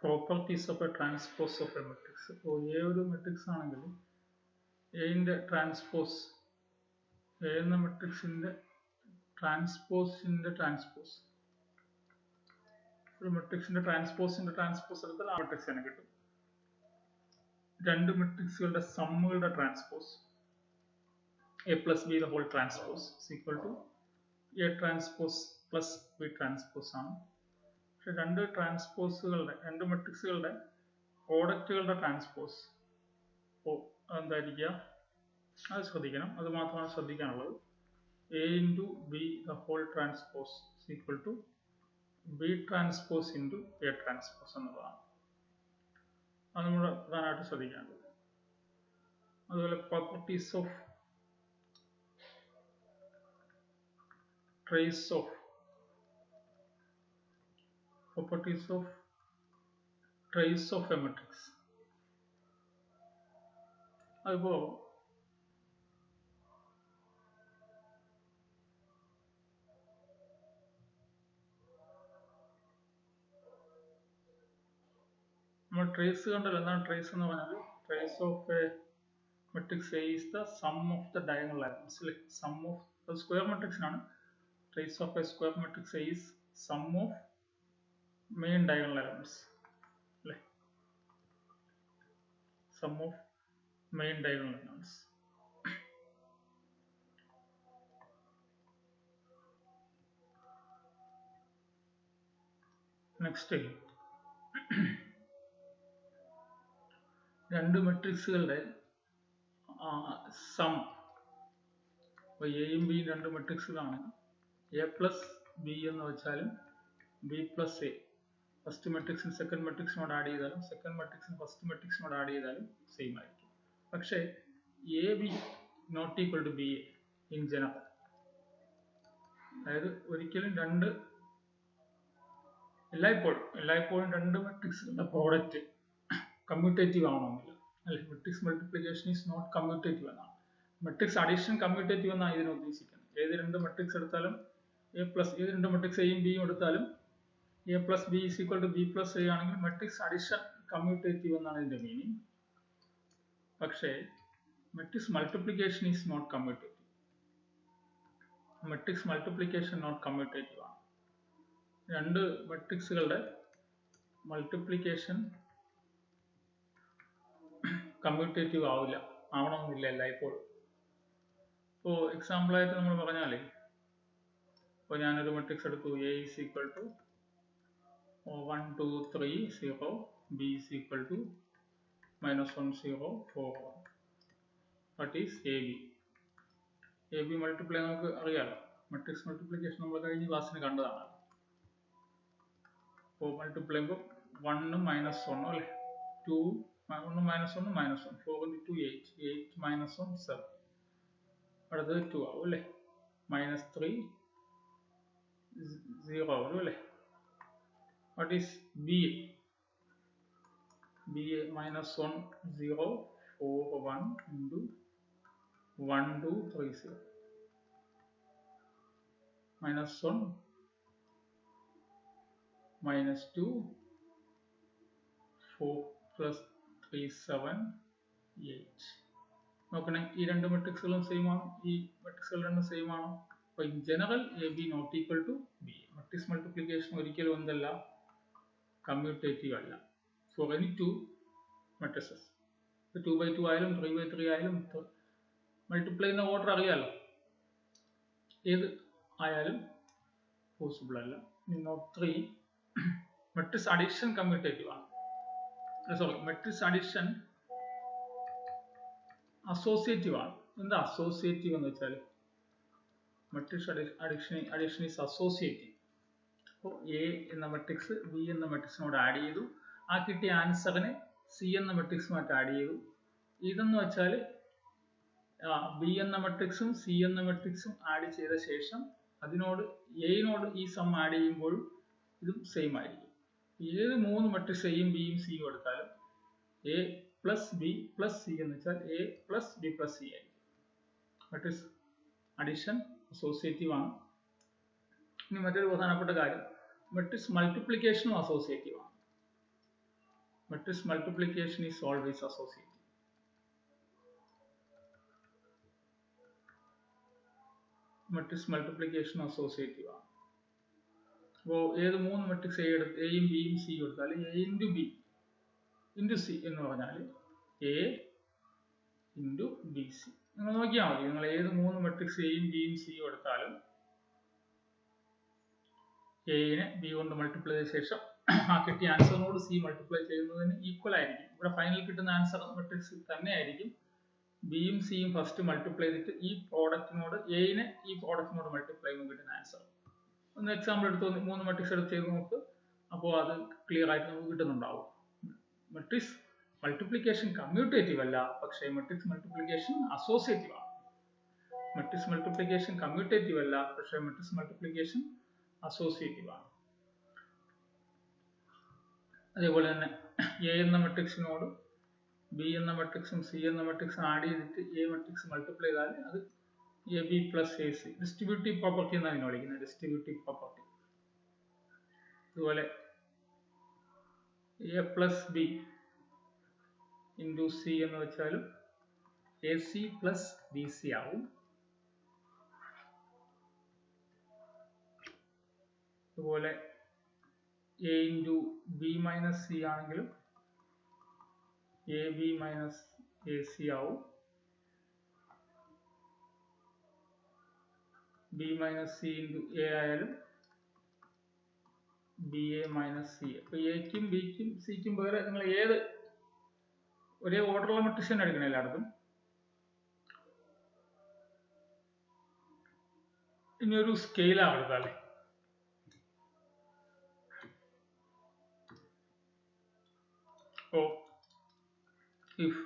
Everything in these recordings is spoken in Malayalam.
Properties of A transpose of a matrix. ഇപ്പോൾ എ ഒരു മെട്രിക്സ് ആണെങ്കിൽ എന്റെ ട്രാൻസ്പോസ്, എ എന്ന മെട്രിക്സിന്റെ ട്രാൻസ്പോസിന്റെ ട്രാൻസ്പോസ്, ഒരു മെട്രിക്സിന്റെ ട്രാൻസ്പോസിന്റെ ട്രാൻസ്പോസ് എടുത്താൽ ആ മെട്രിക്സ് തന്നെ കിട്ടും. രണ്ട് മെട്രിക്സുകളുടെ സമ്മുകളുടെ transpose A plus B the whole transpose equal to A transpose plus B transpose ആണ്. പക്ഷെ രണ്ട് ട്രാൻസ്പോസുകളുടെ, രണ്ട് മെട്രിക്സുകളുടെ പ്രോഡക്റ്റുകളുടെ ട്രാൻസ്പോസ് എന്തായിരിക്കുക, അത് ശ്രദ്ധിക്കണം. അത് മാത്രമാണ് ശ്രദ്ധിക്കാനുള്ളത്. A into B the whole transpose equal to B transpose into A transpose എന്നുള്ളതാണ്. അത് നമ്മൾ പ്രധാനമായിട്ട് ശ്രദ്ധിക്കേണ്ടത്. അതുപോലെ properties of trace of a matrix. അതിപ്പോ നമ്മൾ ട്രേസ് കണ്ടല്ലോ. എന്താണ് ട്രേസ് എന്ന് പറഞ്ഞാൽ? Trace of a matrix A is the sum of the diagonal elements. Sum of square മെട്രിക്സിനാണ് trace of a square matrix A is sum of main diagonal elements. Sum of main diagonal elements. Next, രണ്ട് മെട്രിക്സുകളുടെ സം. അപ്പോൾ എയും ബിയും രണ്ട് മെട്രിക്സുകളാണ്. എ പ്ലസ് ബി എന്ന് വെച്ചാലും ബി പ്ലസ് എ ഫസ്റ്റ് മെട്രിക്സിന് സെക്കൻഡ് മെട്രിക്സിനോട് ആഡ് ചെയ്താലും സെക്കൻഡ് മെട്രിക്സിന് ഫസ്റ്റ് മെട്രിക്സിനോട് ആഡ് ചെയ്താലും സെയിം ആയിരിക്കും. പക്ഷേ A B not equal to B A in general. അതായത് ഒരിക്കലും എല്ലായ്പ്പോഴും രണ്ട് മെട്രിക്സുകളുടെ പ്രോഡക്റ്റ് കമ്മ്യൂട്ടേറ്റീവ് ആവണമെന്നില്ല. അല്ലെ, matrix multiplication is not commutative എന്നാണ്. മെട്രിക്സ് അഡീഷൻ കമ്മ്യൂട്ടേറ്റീവ് എന്നാണ് ഇതിനെ ഉദ്ദേശിക്കുന്നത്. ഏത് രണ്ട് മെട്രിക്സ് എടുത്താലും ഏത് രണ്ട് മെട്രിക്സ് എയും ബിയും എടുത്താലും A plus B is equal to B plus A ആണെങ്കിൽ മെട്രിക്സ് അഡിഷൻ കമ്മ്യൂട്ടേറ്റീവ് എന്നാണ് ഇതിന്റെ മീനിങ്. പക്ഷേ matrix multiplication is not commutative. Matrix multiplication not commutative ആണ്. രണ്ട് മെട്രിക്സുകളുടെ മൾട്ടിപ്ലിക്കേഷൻ കമ്മ്യൂട്ടേറ്റീവ് ആവണമെന്നില്ല എല്ലായ്പ്പോഴും. ഇപ്പോൾ എക്സാമ്പിളായിട്ട് നമ്മൾ പറഞ്ഞാൽ, ഇപ്പോൾ ഞാനൊരു മെട്രിക്സ് എടുത്തു. A is equal to 1 2 3 0, B is equal to -1 0 4 1. What is A B? A B multiply നമുക്ക് അറിയാമല്ലോ. മെട്രിക്സ് മൾട്ടിപ്ലിക്കേഷൻ നമ്മൾ കഴിഞ്ഞ ക്ലാസ്സിന് കണ്ടതാണ്. അപ്പോൾ മൾട്ടിപ്ലൈ ചെയ്യുമ്പോൾ 1 -1 അല്ലേ, 2 1 -1 -1, 4 × 2 8, 8 -1 7, അടുത്തത് 2 ആവും അല്ലേ, -3 0 ആവും അല്ലേ. What is BA? BA -1 0 4 1 into 1 2 3 0 -1 -2 4 plus 3 7 8. നോക്കണേ, ഈ രണ്ട് മെട്രിക്സുകളും സെയിം ആണ്. ഈ മെട്രിക്സുകൾ രണ്ടും സെയിം ആണ്. അപ്പോൾ in general A B not equal to B. Matrix multiplication ഒരിക്കലും എന്തല്ല, കമ്മ്യൂട്ടേറ്റീവ് അല്ല. ഫോർ എനി ടു മെട്രിക്സസ്, 2/2 ആയാലും 3/3 ആയാലും മൾട്ടിപ്ലൈ ചെയ്യുന്ന ഓർഡർ അറിയാലോ. ഏത് ആയാലും പോസിബിൾ അല്ല. നോട്ട് 3 മെട്രിക്സ് അഡിഷൻ കമ്മ്യൂട്ടേറ്റീവ് ആണ്. മെട്രിക്സ് അഡിഷൻ അസോസിയേറ്റീവ് ആണ്. എന്താ അസോസിയേറ്റീവ് എന്ന് വെച്ചാൽ, മെട്രിക്സ് അഡിഷൻ ഈസ് അസോസിയേറ്റീവ്. അപ്പോൾ എ എന്ന മെട്രിക്സ് ബി എന്ന മെട്രിക്സിനോട് ആഡ് ചെയ്തു. ആ കിട്ടിയ ആൻസറിനെ സി എന്ന മെട്രിക്സുമായിട്ട് ആഡ് ചെയ്തു. ഇതെന്ന് വെച്ചാൽ ബി എന്ന മെട്രിക്സും സി എന്ന മെട്രിക്സും ആഡ് ചെയ്ത ശേഷം അതിനോട് എയിനോട് ഈ സം ആഡ് ചെയ്യുമ്പോഴും ഇതും സെയിം ആയിരിക്കും. ഏത് മൂന്ന് മെട്രിക്സ് എയും ബിയും സിയും എടുത്താലും A plus B plus C എന്ന് വെച്ചാൽ A plus B plus C ആയിരിക്കും. മെട്രിക്സ് അഡിഷൻ അസോസിയേറ്റീവ് ആണ്. ഇനി മറ്റൊരു പ്രധാനപ്പെട്ട കാര്യം, മെട്രിക്സ് മൾട്ടിപ്ലിക്കേഷനും അസോസിയേറ്റീവ് ആണ്. matrix multiplication is always associative. Matrix multiplication associative ആണ്. അപ്പോൾ ഏത് മൂന്ന് മെട്രിക്സ് എയും ബിയും സിയും എടുത്താൽ A into B into C എന്ന് പറഞ്ഞാൽ എ ഇൻറ്റു ബി സി. നിങ്ങൾ നോക്കിയാൽ മതി, നിങ്ങൾ ഏത് മൂന്ന് മെട്രിക്സ് എയും ബിയും സിയും എടുത്താലും എനെ ബി കൊണ്ട് മൾട്ടിപ്ലൈ ചെയ്ത ശേഷം ആ കിട്ടിയ ആൻസറിനോട് സി മൾട്ടിപ്ലൈ ചെയ്യുന്നതിന് ഈക്വൽ ആയിരിക്കും. ഇവിടെ ഫൈനൽ കിട്ടുന്ന ആൻസർ മെട്രിക്സ് തന്നെ ആയിരിക്കും. ബിയും സിയും ഫസ്റ്റ് മൾട്ടിപ്ലൈ ചെയ്തിട്ട് ഈ പ്രോഡക്റ്റിനോട് എനെ ഈ പ്രോഡക്റ്റിനോട് മൾട്ടിപ്ലൈ ചെയ്യുമ്പോൾ കിട്ടുന്ന ആൻസർ. ഒന്ന് എക്സാമ്പിൾ എടുത്ത് മൂന്ന് മെട്രിക്സ് എടുത്ത് ചെയ്ത് നോക്ക്. അപ്പോൾ അത് ക്ലിയർ ആയിട്ട് നമുക്ക് കിട്ടുന്നുണ്ടാവും. മെട്രിക്സ് മൾട്ടിപ്ലിക്കേഷൻ കമ്മ്യൂട്ടേറ്റീവ് അല്ല, പക്ഷേ മെട്രിക്സ് മൾട്ടിപ്ലിക്കേഷൻ അസോസിയേറ്റീവ് ആണ്. മെട്രിക്സ് മൾട്ടിപ്ലിക്കേഷൻ കമ്മ്യൂട്ടേറ്റീവ് അല്ല, പക്ഷേ മെട്രിക്സ് മൾട്ടിപ്ലിക്കേഷൻ അസോസിയേറ്റീവ് ആണ്. അതേപോലെ തന്നെ എ എന്ന മെട്രിക്സിനോട് ബി എന്ന മെട്രിക്സും സി എന്ന മെട്രിക്സും ആഡ് ചെയ്തിട്ട് എ മെട്രിക്സ് മൾട്ടിപ്ലൈ ചെയ്താൽ അത് A B plus A C, distributive property എന്നാണ് ഇതിനെ വിളിക്കുന്നത്, ഡിസ്ട്രിബ്യൂട്ടീവ് പ്രോപ്പർട്ടി. അതുപോലെ A plus B into C എന്ന് വെച്ചാലും A C plus B C ആവും. അതുപോലെ A into B minus C ആണെങ്കിലും A B minus A C ആവും. B minus C into A ആയാലും ബി എ മൈനസ് സി. അപ്പോൾ എക്കും ബിക്കും സിക്കും പകരം നിങ്ങൾ ഏത് ഒരേ ഓർഡറുള്ള മെട്രിക്സ് തന്നെ എടുക്കണം എല്ലായിടത്തും. ഇനി ഒരു സ്കെയിലാണ് എടുത്താലേ, if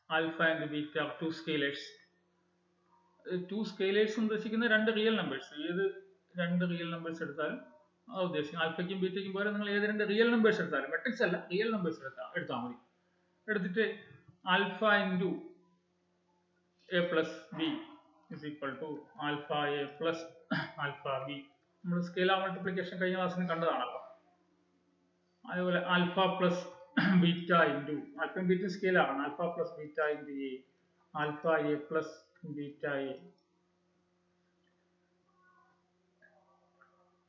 alpha and beta are two scalars, two scalars എന്ന് ഉദ്ദേശിക്കുന്ന രണ്ട് റിയൽ നമ്പേഴ്സ്. ഏത് രണ്ട് റിയൽ നമ്പേഴ്സ് എടുത്താലും ആ ഉദ്ദേശിക്കും. ആൽഫയ്ക്കും ബീറ്റയ്ക്കും പോലെ നിങ്ങൾ ഏത് രണ്ട് റിയൽ നമ്പേഴ്സ് എടുത്താലും, മെട്രിക്സ് അല്ല റിയൽ നമ്പേഴ്സ് എടുത്താൽ മതി. എടുത്തിട്ട് alpha into A plus B is equal to alpha A plus alpha B. നമ്മൾ സ്കെയിലാർ മൾട്ടിപ്ലിക്കേഷൻ കഴിഞ്ഞ ക്ലാസ്സിന് കണ്ടതാണല്ലോ. അതേപോലെ ആൽഫ പ്ലസ് ബീറ്റ ഇൻറ്റു ആൽഫയും ബീറ്റ സ്കെയിലാണ്. Alpha plus beta into A, alpha A plus beta A.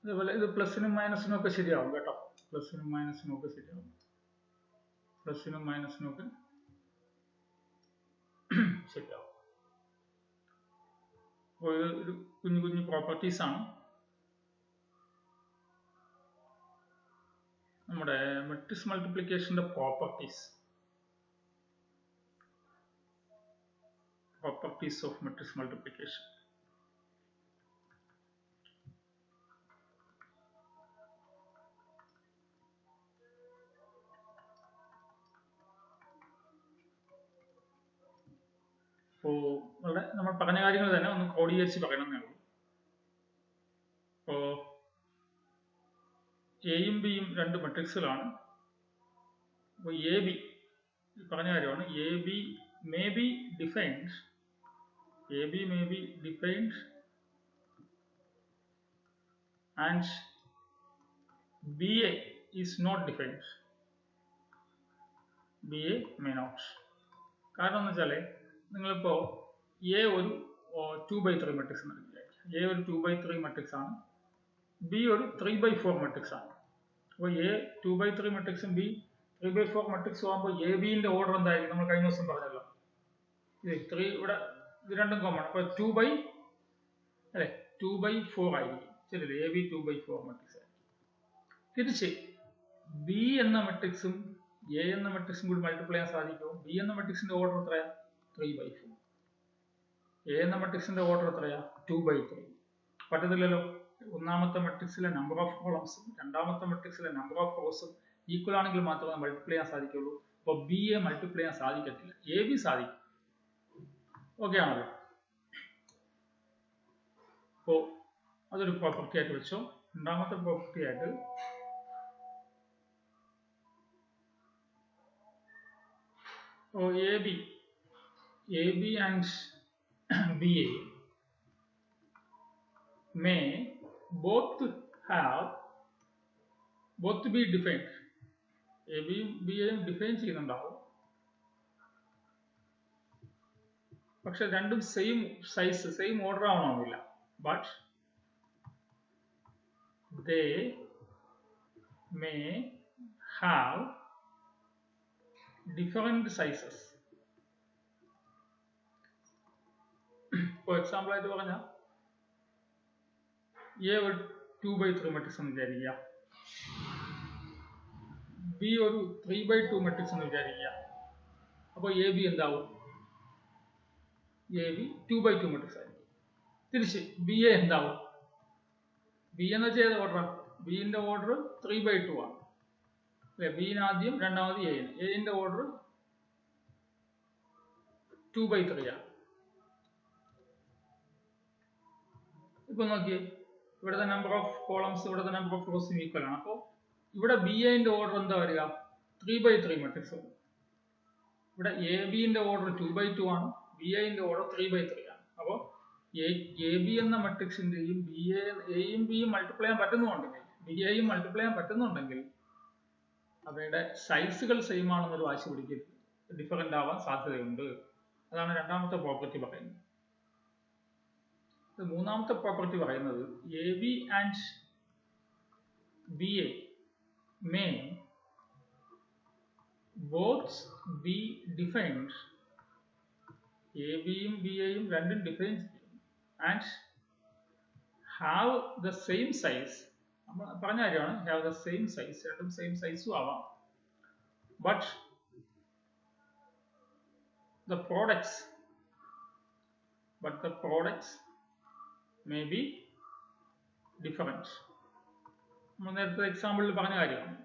അതേപോലെ ഇത് പ്ലസിനും മൈനസിനും ഒക്കെ ശരിയാവും കേട്ടോ. പ്ലസിനും മൈനസിനും ഒക്കെ ശരിയാവും. പ്ലസിനും മൈനസിനും ഒക്കെ ശരിയാവും. അപ്പോൾ ഇത് ഒരു കുഞ്ഞു കുഞ്ഞു പ്രോപ്പർട്ടീസ് ആണ്. നമ്മുടെ മെട്രിക്സ് മൾട്ടിപ്ലിക്കേഷന്റെ പ്രോപ്പർട്ടീസ് ഓഫ് മെട്രിക്സ് മൾട്ടിപ്ലിക്കേഷൻ. അപ്പോൾ ഇവിടെ നമ്മൾ പറഞ്ഞ കാര്യങ്ങൾ തന്നെ ഒന്ന് ക്രോഡീകരിച്ച് പറയണമെന്നേ ഉള്ളൂ. അപ്പോൾ എയും ബിയും രണ്ട് മെട്രിക്സുകളാണ്. അപ്പോൾ എ ബി പറഞ്ഞ കാര്യമാണ്. A B may be defined and B A is not defined. B A may not. കാരണം എന്ന് വെച്ചാൽ നിങ്ങളിപ്പോൾ എ ഒരു 2/3 മെട്രിക്സ് എന്ന് വിചാരിക്കുക. എ ഒരു 2/3 മെട്രിക്സ് ആണ്, ബി ഒരു 3/4 മെട്രിക്സ് ആണ്. അപ്പോൾ എ 2/3 മെട്രിക്സും ബി 3/4 മെട്രിക്സും ആകുമ്പോൾ എ ബിന്റെ ഓർഡർ എന്തായിരിക്കും? നമ്മൾ കഴിഞ്ഞ ദിവസം പറഞ്ഞല്ലോ, ഇത് 3 ഇവിടെ ഇത് രണ്ടും കോമൺ. അപ്പോൾ 2/4 ആയിരിക്കും. ശരിയല്ലേ? എ ബി 2/4 മെട്രിക്സ് ആയിരിക്കും. തിരിച്ച് ബി എന്ന മെട്രിക്സും എ എന്ന മെട്രിക്സും കൂടി മൾട്ടിപ്ലൈ ചെയ്യാൻ സാധിക്കുമോ? ബി എന്ന മെട്രിക്സിന്റെ ഓർഡർ എത്രയാ? 3/4. എ എന്ന മെട്രിക്സിന്റെ ഓർഡർ എത്രയാ? 2/3. പറ്റത്തില്ലല്ലോ. ഒന്നാമത്തെ മെട്രിക്സിലെ നമ്പർ ഓഫ് കോളംസും രണ്ടാമത്തെ മെട്രിക്സിലെ നമ്പർ ഓഫ് റോസും ഈക്വൽ ആണെങ്കിൽ മാത്രമേ മൾട്ടിപ്ലൈ ചെയ്യാൻ സാധിക്കുള്ളൂ. അപ്പോൾ ബി എ മൾട്ടിപ്ലൈ ചെയ്യാൻ സാധിക്കത്തില്ല, എ ബി സാധിക്കും. ഓക്കെ ആണല്ലോ? അപ്പോൾ അതൊരു പ്രോപ്പർട്ടി ആയിട്ട് വെച്ചോ. രണ്ടാമത്തെ പ്രോപ്പർട്ടി ആയിട്ട് A B and B A may both be defined. A ബിയും ബി എയും ഡിഫൈൻ ചെയ്യുന്നുണ്ടാവും, പക്ഷെ രണ്ടും സെയിം സൈസ് സെയിം ഓർഡർ ആവണമെന്നില്ല. But they may have different sizes. For example ആയിട്ട് പറഞ്ഞാൽ എ ഒരു 2/3 മെട്രിക്സ് എന്ന് വിചാരിക്കുക, ബി ഒരു 3/2 മെട്രിക്സ് എന്ന് വിചാരിക്കുക. അപ്പോൾ എ ബി എന്താവും? എ ബി 2/2 മെട്രിക്സ് ആയിരിക്കും. തിരിച്ച് ബി എ എന്താവും? ബി എന്ന് വെച്ചാൽ ഏത് ഓർഡർ? ബിന്റെ ഓർഡർ 3/2 ആണ് അല്ലെ? ബിന് ആദ്യം, രണ്ടാമത് എന്. എന്റെ ഓർഡർ 2/3 ആണ്. ഇപ്പൊ നോക്കിയേ, ഇവിടുത്തെ നമ്പർ ഓഫ് കോളംസ്, ഇവിടുത്തെ നമ്പർ ഓഫ് റോസും ഈക്വൽ ആണ്. അപ്പോൾ ഇവിടെ ബി എന്റെ ഓർഡർ എന്താ വരിക? 3/3 മെട്രിക്സ് വരും. ഇവിടെ എ ബിന്റെ ഓർഡർ 2/2 ആണ്, ബി എന്റെ ഓർഡർ 3/3 ആണ്. അപ്പോൾ എ ബി എന്ന മെട്രിക്സിന്റെയും എയും ബിയും മൾട്ടിപ്ലൈ ചെയ്യാൻ പറ്റുന്നുണ്ടെങ്കിൽ, ബി എയും മൾട്ടിപ്ലൈ ചെയ്യാൻ പറ്റുന്നുണ്ടെങ്കിൽ അവയുടെ സൈസുകൾ സെയിം ആണെന്നൊരു വാശി പിടിക്കരുത്, ഡിഫറെന്റ് ആവാൻ സാധ്യതയുണ്ട്. അതാണ് രണ്ടാമത്തെ പ്രോപ്പർട്ടി പറയുന്നത്. മൂന്നാമത്തെ പ്രോപ്പർട്ടി പറയുന്നത് A B and B A may both be defined. A ബിയും ബി എയും രണ്ടും ഡിഫൈൻ ചെയ്യും and have the same size. നമ്മൾ പറഞ്ഞ കാര്യമാണ്, ഹാവ് ദ സെയിം സൈസ്, രണ്ടും സെയിം സൈസും ആവാം. But the products may be different. നമ്മൾ നേരത്തെ എക്സാമ്പിളിൽ പറഞ്ഞ കാര്യമാണ്.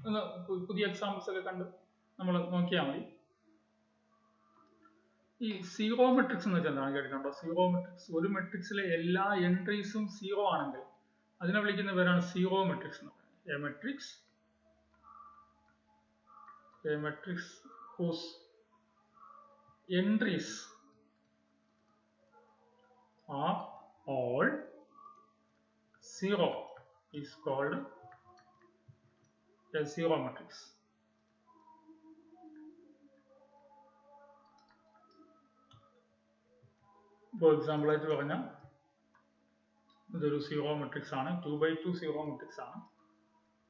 ഒന്ന് പുതിയ എക്സാമ്പിൾസ് ഒക്കെ കണ്ട് നമ്മൾ നോക്കിയാൽ മതി. ഈ സീറോ മെട്രിക്സ് എന്ന് വെച്ചാൽ എന്താണ് കേട്ടിട്ടുണ്ടോ? സീറോ മെട്രിക്സ്, ഒരു മെട്രിക്സിലെ എല്ലാ എൻട്രീസും സീറോ ആണെങ്കിൽ അതിനെ വിളിക്കുന്ന പേരാണ് സീറോ മെട്രിക്സ് എന്ന് പറയുന്നത്. A matrix whose entries are all zero is called a zero matrix. For example ആയിട്ട് പറഞ്ഞാൽ ഇതൊരു സീറോ മെട്രിക്സ് ആണ്, 2/2 സീറോ മെട്രിക്സ് ആണ്.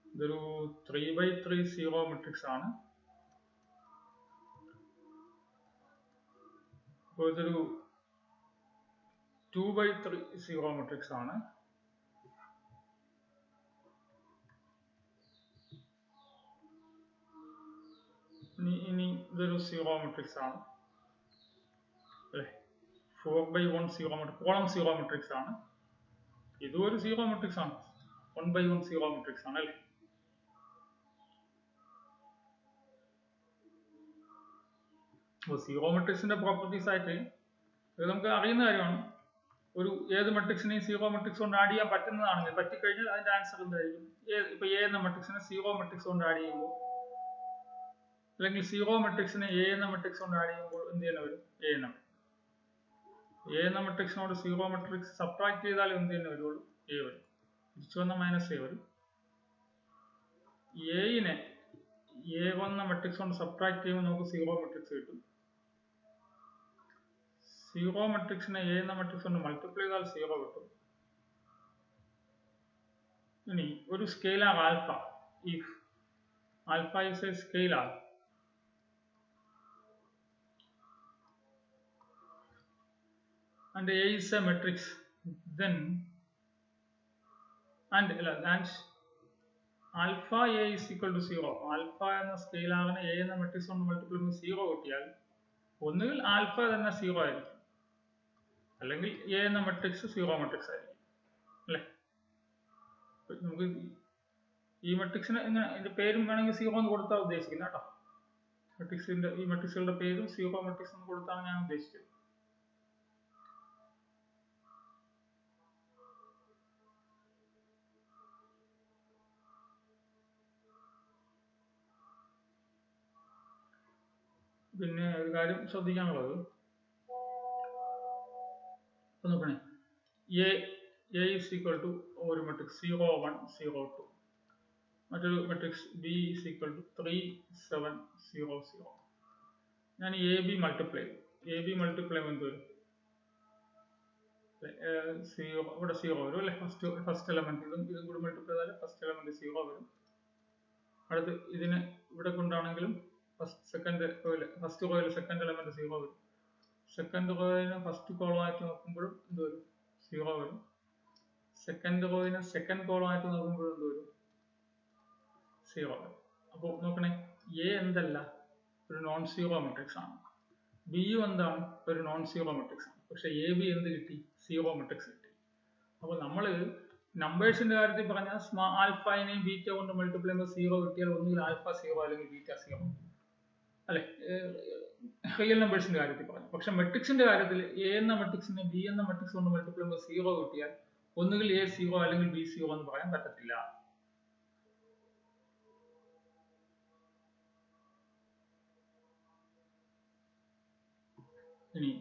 ഇതൊരു 3/3 സീറോ മെട്രിക്സ് ആണ്. അപ്പോൾ ഇതൊരു 2/3 സീറോ മെട്രിക്സ് ആണ്. ഇനി ഇതൊരു സീറോ മെട്രിക്സ് ആണ് അല്ലെ? 4/1 zero matrix, column zero matrix ആണ്. ഇതും ഒരു സീറോ മെട്രിക്സ് ആണ്, 1/1 സീറോ മെട്രിക്സ് ആണ് അല്ലെ? അപ്പോൾ സീറോ മെട്രിക്സിന്റെ പ്രോപ്പർട്ടീസ് ആയിട്ട് ഇത് നമുക്ക് അറിയുന്ന കാര്യമാണ്. ഒരു ഏത് മെട്രിക്സിനെയും സീറോ മെട്രിക്സ് കൊണ്ട് ആഡ് ചെയ്യാൻ പറ്റുന്നതാണെങ്കിൽ, പറ്റിക്കഴിഞ്ഞാൽ അതിന്റെ ആൻസർ എന്തായിരിക്കും? ഇപ്പൊ എ എന്ന മെട്രിക്സിനെ സീറോ മെട്രിക്സ് കൊണ്ട് ആഡ് ചെയ്യുമ്പോൾ, അല്ലെങ്കിൽ സീറോ മെട്രിക്സിനെ എ എന്ന മെട്രിക്സ് കൊണ്ട് ആഡ് ചെയ്യുമ്പോൾ എന്ത് തന്നെ വരും? എ എന്ന മെട്രിക്സിനോട് സീറോ മെട്രിക്സ് സബ്ട്രാക്ട് ചെയ്താൽ എന്ത് തന്നെ വരുള്ളൂ? എ വരും. തിരിച്ചു വന്ന മൈനസ് എ വരും. എനെ എ എന്ന മെട്രിക്സ് കൊണ്ട് സബ്ട്രാക്ട് ചെയ്യുമ്പോൾ നമുക്ക് സീറോ മെട്രിക്സ് കിട്ടും. സീറോ മെട്രിക്സിനെ എ എന്ന മെട്രിക്സ് കൊണ്ട് മൾട്ടിപ്ലൈ ചെയ്താൽ സീറോ കിട്ടും. ഇനി ഒരു scalar alpha, if alpha is A scalar, and A is a matrix, then and alpha A is equal to 0. Alpha എന്ന സ്കെയിലാറിനെ A എന്ന മെട്രിക്സ് കൊണ്ട് മൾട്ടിപ്ലൈ ചെയ്യുമ്പോൾ സീറോ കിട്ടിയാൽ ഒന്നുകിൽ ആൽഫ തന്നെ സീറോ ആയിരിക്കും, അല്ലെങ്കിൽ എ എന്ന മെട്രിക്സ് സീറോ മെട്രിക്സ് ആയിരിക്കും അല്ലെ? നമുക്ക് ഈ മെട്രിക്സിന് എങ്ങനെ ഇതിന്റെ പേരും വേണമെങ്കിൽ സീറോ എന്ന് കൊടുത്താൽ ഉദ്ദേശിക്കുന്നത് കേട്ടോ. മെട്രിക്സിന്റെ ഈ മെട്രിക്സുകളുടെ പേരും സീറോ മെട്രിക്സ് എന്ന് കൊടുത്താണ് ഞാൻ ഉദ്ദേശിച്ചത്. പിന്നെ ഒരു കാര്യം ശ്രദ്ധിക്കാനുള്ളത്, നോക്കണേ, എ ഈസ് ഈക്വൽ ടു ഒരു മെട്രിക്സ് 0 1 0 2. മറ്റൊരു matrix B is equal to 3 7 0 0. ഞാൻ എ ബി മൾട്ടിപ്ലൈ ചെയ്തു. എ ബി മൾട്ടിപ്ലൈ എന്ത് വരും? സീറോ, ഇവിടെ സീറോ വരും അല്ലെ. ഫസ്റ്റ് എലമെന്റ് ഇതും കൂടി മൾട്ടിപ്ലൈ ചെയ്താൽ ഫസ്റ്റ് എലമെന്റ് സീറോ വരും. അടുത്ത് ഇതിന് ഇവിടെ കൊണ്ടാണെങ്കിലും ഫസ്റ്റ് റോയിൽ സെക്കൻഡ് എലമെന്റ് സീറോ വരും. സെക്കൻഡ് റോയിനെ ഫസ്റ്റ് കോളം ആയിട്ട് നോക്കുമ്പോഴും എന്ത് വരും? സീറോ വരും. സെക്കൻഡ് റോയിനെ സെക്കൻഡ് കോളം ആയിട്ട് നോക്കുമ്പോഴും എന്ത് വരും? സീറോ വരും. അപ്പോൾ നോക്കണേ, എ എന്തല്ല, ഒരു നോൺ സീറോ മെട്രിക്സ് ആണ്. ബിയും എന്താണ്? ഒരു നോൺ സീറോ മെട്രിക്സ് ആണ്. പക്ഷെ എ ബി എന്ത് കിട്ടി? സീറോ മെട്രിക്സ് കിട്ടി. അപ്പോൾ നമ്മൾ നമ്പേഴ്സിന്റെ കാര്യത്തിൽ പറഞ്ഞാൽ ആൽഫനെയും ബീറ്റ കൊണ്ട് മൾട്ടിപ്ലൈ ചെയ്യുമ്പോൾ സീറോ കിട്ടിയാൽ ഒന്നുകിൽ ആൽഫ സീറോ അല്ലെങ്കിൽ ബീറ്റ സീറോ അല്ലെ, റിയൽ നമ്പേഴ്സിന്റെ കാര്യത്തിൽ പറഞ്ഞു. പക്ഷെ മെട്രിക്സിന്റെ കാര്യത്തിൽ എ എന്ന മെട്രിക്സിനെ ബി എന്ന മെട്രിക്സ് കൊണ്ട് മൾട്ടിപ്ലൈ ചെയ്യുമ്പോൾ സീറോ കിട്ടിയാൽ ഒന്നുകിൽ എ സീറോ അല്ലെങ്കിൽ ബി സീറോ എന്ന് പറയാൻ പറ്റത്തില്ല. ഇനി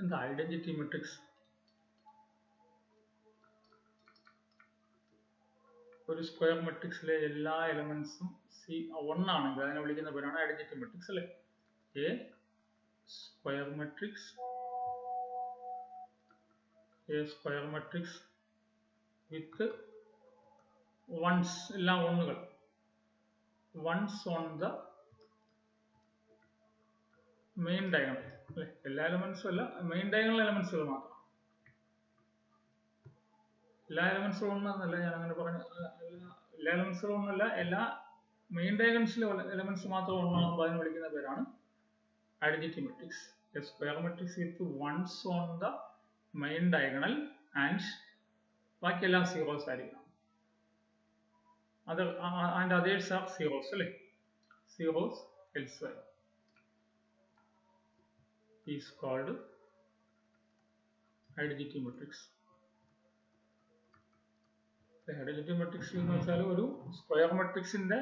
എന്താ ഐഡന്റിറ്റി മെട്രിക്സ്? ഒരു സ്ക്വയർ മെട്രിക്സിലെ എല്ലാ എലമെന്റ്സും C1 ആണെങ്കിൽ അതിനെ വിളിക്കുന്ന പേരാണ് ഐഡന്റിറ്റി മെട്രിക്സ് അല്ലെ. A square matrix with once, എല്ലാം ഒന്നുകൾ, once on the main diagonal അല്ലെ. എല്ലാ എലമെന്റ്സും അല്ല, മെയിൻ ഡയഗണൽ എലമെന്റ്സുകൾ മാത്രം. എല്ലാ എലമെന്റ്സും ഒന്നല്ല, ഞാൻ അങ്ങനെ പറഞ്ഞു. എല്ലാ എലമെന്റ്സും ഒന്നല്ല, എല്ലാ മെയിൻ ഡയഗണൽസിലെ എലമെന്റ്സ് മാത്രം ഒന്നാകുമ്പോൾ അതിനെ വിളിക്കുന്ന പേരാണ് identity matrix. A square matrix with ones on the main diagonal and ബാക്കിയെല്ലാം സീറോസ് ആയിരിക്കണം. ആൻഡ് അതേഴ്സ് ആർ സീറോസ് അല്ലെ. Zeros elsewhere is called identity matrix. Identity matrix എന്ന് വെച്ചാൽ ഒരു സ്ക്വയർ മെട്രിക്സിന്റെ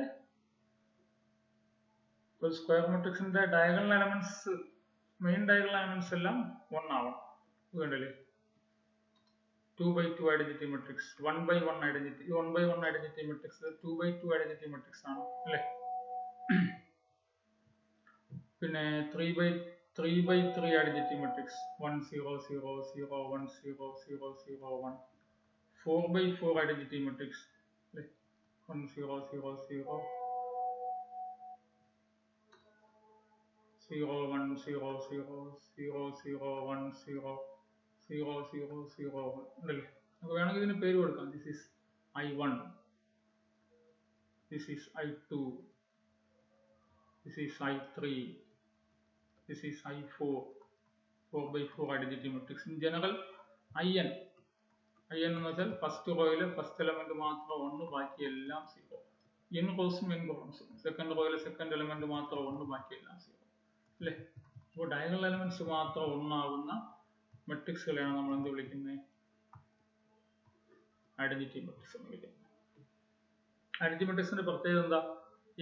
diagonal elements, main diagonal elements എല്ലാം ഒന്നാവണം. വേണ്ടല്ലേ? 2x2 identity matrix, 1x1 identity matrix, 2x2 identity matrix ആണ് അല്ലെ. പിന്നെ 3x3 identity matrix, 1 0 0 0 1 0 0 0 1. 4x4 identity matrix 1 0 0 0 0 1 0 0 0 0 1 0 0 0 0 1 ഉണ്ടല്ലേ. നമുക്ക് വേണമെങ്കിൽ ഇതിന് പേര് കൊടുക്കാം. This is I1, this is I2, this is I3, this is I4. 4x4 identity matrix. In general IN എന്ന് വെച്ചാൽ ഫസ്റ്റ് റോയിലെ ഫസ്റ്റ് എലമെന്റ് മാത്രം 1, ബാക്കി എല്ലാം സീറോ. n റോസും n കോളംസും. സെക്കൻഡ് റോയിലെ സെക്കൻഡ് എലമെന്റ് മാത്രം 1, ബാക്കി എല്ലാം സീറോ അല്ലെ. അപ്പോൾ ഡയഗണൽ എലമെന്റ്സ് മാത്രം ഒന്നാകുന്ന മെട്രിക്സുകളെയാണ് നമ്മൾ എന്ത് വിളിക്കുന്നത്? ഐഡന്റിറ്റി മെട്രിക്സ് എന്ന് വിളിക്കുന്നത്. ഐഡന്റിറ്റി മെട്രിക്സിന്റെ പ്രത്യേകത എന്താ?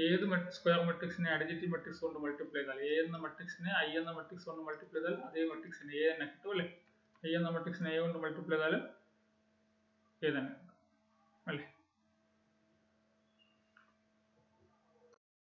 ഏത് സ്ക്വയർ മെട്രിക്സിനെ ഐഡന്റിറ്റി മെട്രിക്സ് കൊണ്ട് മൾട്ടിപ്ലൈ ചെയ്താൽ, എ എന്ന മെട്രിക്സിനെ I എന്ന മെട്രിക്സ് കൊണ്ട് മൾട്ടിപ്ലൈ ചെയ്താൽ അതേ മെട്രിക്സിനെ എ തന്നെ കിട്ടും അല്ലെ. I എന്ന മെട്രിക്സിനെ എ കൊണ്ട് മൾട്ടിപ്ലൈ ചെയ്താൽ എ തന്നെ അല്ലെ.